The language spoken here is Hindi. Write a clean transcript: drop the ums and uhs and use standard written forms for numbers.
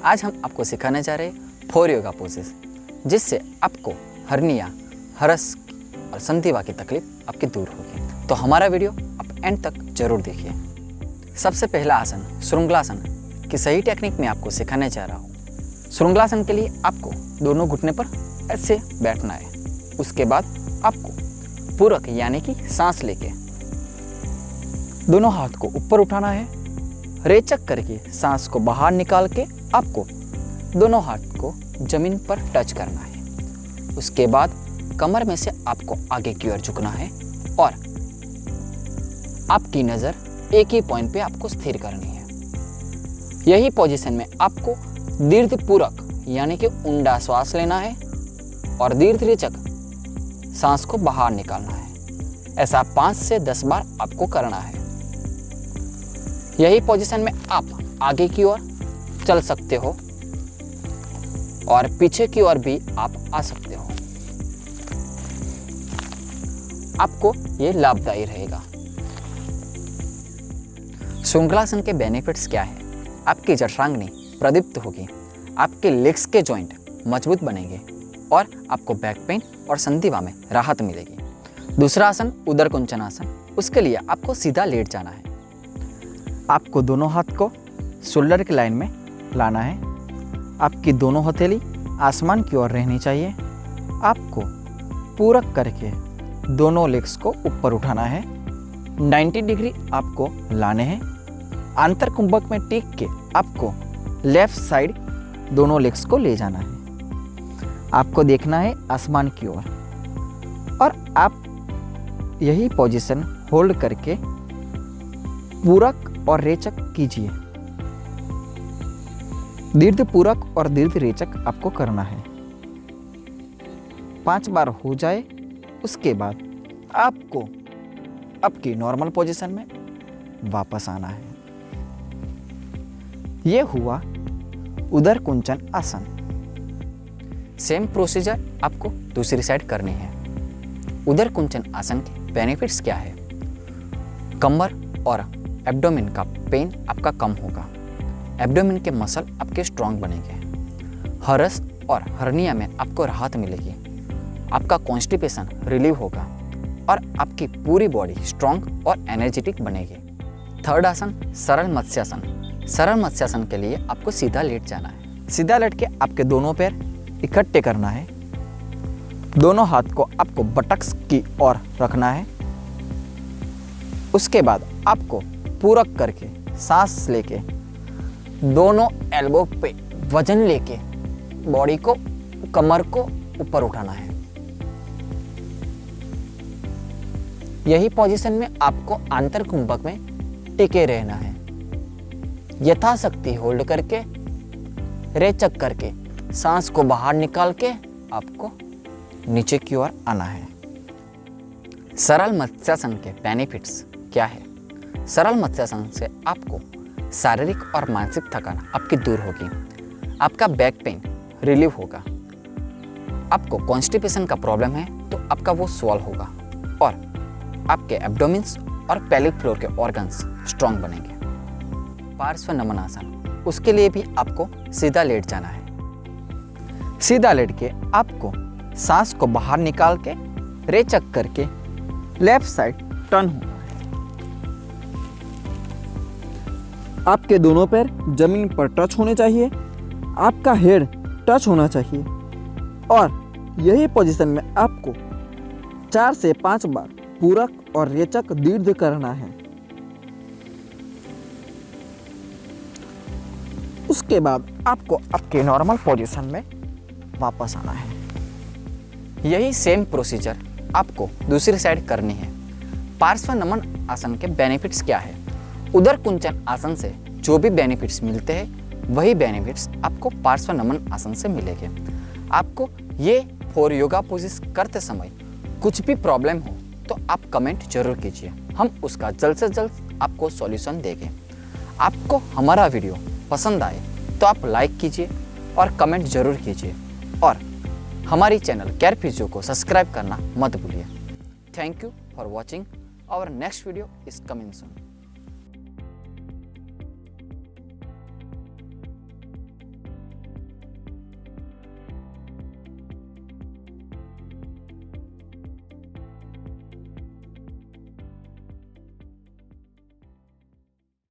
आज हम आपको सिखाने जा रहे हैं 4 योगा पोजेस, जिससे आपको हर्निया, हरस और संधिवा की तकलीफ आपकी दूर होगी। तो हमारा वीडियो आप एंड तक जरूर देखिए। सबसे पहला आसन श्रृंगलासन की सही टेक्निक में आपको सिखाने जा रहा हूँ। श्रृंगलासन के लिए आपको दोनों घुटने पर ऐसे बैठना है। उसके बाद आपको पूरक यानी कि सांस लेके दोनों हाथ को ऊपर उठाना है। रेचक करके सांस को बाहर निकाल के आपको दोनों हाथ को जमीन पर टच करना है। उसके बाद कमर में से आपको आगे की ओर झुकना है और आपकी नज़र एक ही पॉइंट पे आपको स्थिर करनी है। यही पोजीशन में आपको दीर्घ पूरक यानी कि ऊंडा श्वास लेना है और दीर्घ रेचक सांस को बाहर निकालना है। ऐसा 5 से 10 बार आपको करना है। यही पोजीशन में आप आगे की ओर चल सकते हो और पीछे की ओर भी आप आ सकते हो। आपको ये लाभदायी रहेगा। श्रृंगलासन के बेनिफिट्स क्या है? आपकी जठराग्नि प्रदीप्त होगी, आपके लेग्स के जॉइंट मजबूत बनेंगे और आपको बैक पेन और संधिवा में राहत मिलेगी। दूसरा आसन उदर कुंचन आसन। उसके लिए आपको सीधा लेट जाना है। आपको दोनों हाथ को शोल्डर की लाइन में लाना है। आपकी दोनों हथेली आसमान की ओर रहनी चाहिए। आपको पूरक करके दोनों लेग्स को ऊपर उठाना है। 90 डिग्री आपको लाने हैं। आंतर कुंभक में टिक के आपको लेफ्ट साइड दोनों लेग्स को ले जाना है। आपको देखना है आसमान की ओर और आप यही पोजीशन होल्ड करके पूरक और रेचक कीजिए। दीर्घ पूरक और दीर्घ रेचक आपको करना है। 5 बार हो जाए उसके बाद आपको आपकी नॉर्मल पोजीशन में वापस आना है। यह हुआ उदर कुंचन आसन। सेम प्रोसीजर आपको दूसरी साइड करनी है। उदर कुंचन आसन के बेनिफिट्स क्या है? कमर और एब्डोमेन का पेन आपका कम होगा। एब्डोमेन के मसल आपके स्ट्रांग बनेंगे। हरस और हर्निया में आपको राहत मिलेगी। आपका कॉन्स्टिपेशन रिलीव होगा और आपकी पूरी बॉडी स्ट्रांग और एनर्जेटिक बनेगी। थर्ड आसन सरल मत्स्यासन। सरल मत्स्यासन के लिए आपको सीधा लेट जाना है। सीधा लेट के आपके दोनों पैर इकट्ठे करना है। दोनों हाथ को आपको बटक्स की ओर रखना है। उसके बाद आपको पूरक करके सांस लेके दोनों एल्बो पे वजन लेके बॉडी को, कमर को ऊपर उठाना है। यही पोजीशन में आपको आंतर कुंभक में टिके रहना है। यथाशक्ति होल्ड करके रेचक करके सांस को बाहर निकाल के आपको नीचे की ओर आना है। सरल मत्स्यासन के बेनिफिट्स क्या है? सरल मत्स्यासन से आपको शारीरिक और मानसिक थकान आपकी दूर होगी। आपका बैक पेन रिलीव होगा। आपको कॉन्स्टिपेशन का प्रॉब्लम है तो आपका वो सॉल्व होगा और आपके एब्डोमेन्स और पेल्विक फ्लोर के ऑर्गन्स स्ट्रांग बनेंगे। पार्श्व नमन आसन। उसके लिए भी आपको सीधा लेट जाना है। सीधा लेट के आपको सांस को बाहर निकाल के रेचक करके लेफ्ट साइड टर्न होना है। आपके दोनों पैर जमीन पर टच होने चाहिए। आपका हेड टच होना चाहिए और यही पोजीशन में आपको 4 से 5 बार पूरक और रेचक दीर्घ करना है। उसके बाद आपको आपके नॉर्मल पोजीशन में वापस आना है। यही सेम प्रोसीजर आपको दूसरी साइड करनी है। पार्श्व नमन आसन के बेनिफिट्स क्या है? उदर कुंचन आसन से जो भी बेनिफिट्स मिलते हैं वही बेनिफिट्स आपको पार्श्व नमन आसन से मिलेंगे। आपको ये 4 योगा पोजेस करते समय कुछ भी प्रॉब्लम हो तो आप कमेंट जरूर कीजिए। हम उसका जल्द से जल्द आपको सॉल्यूशन देंगे। आपको हमारा वीडियो पसंद आए तो आप लाइक कीजिए और कमेंट जरूर कीजिए और हमारी चैनल केयर फिजियो को सब्सक्राइब करना मत भूलिए। Thank you for watching. Our next video is coming soon.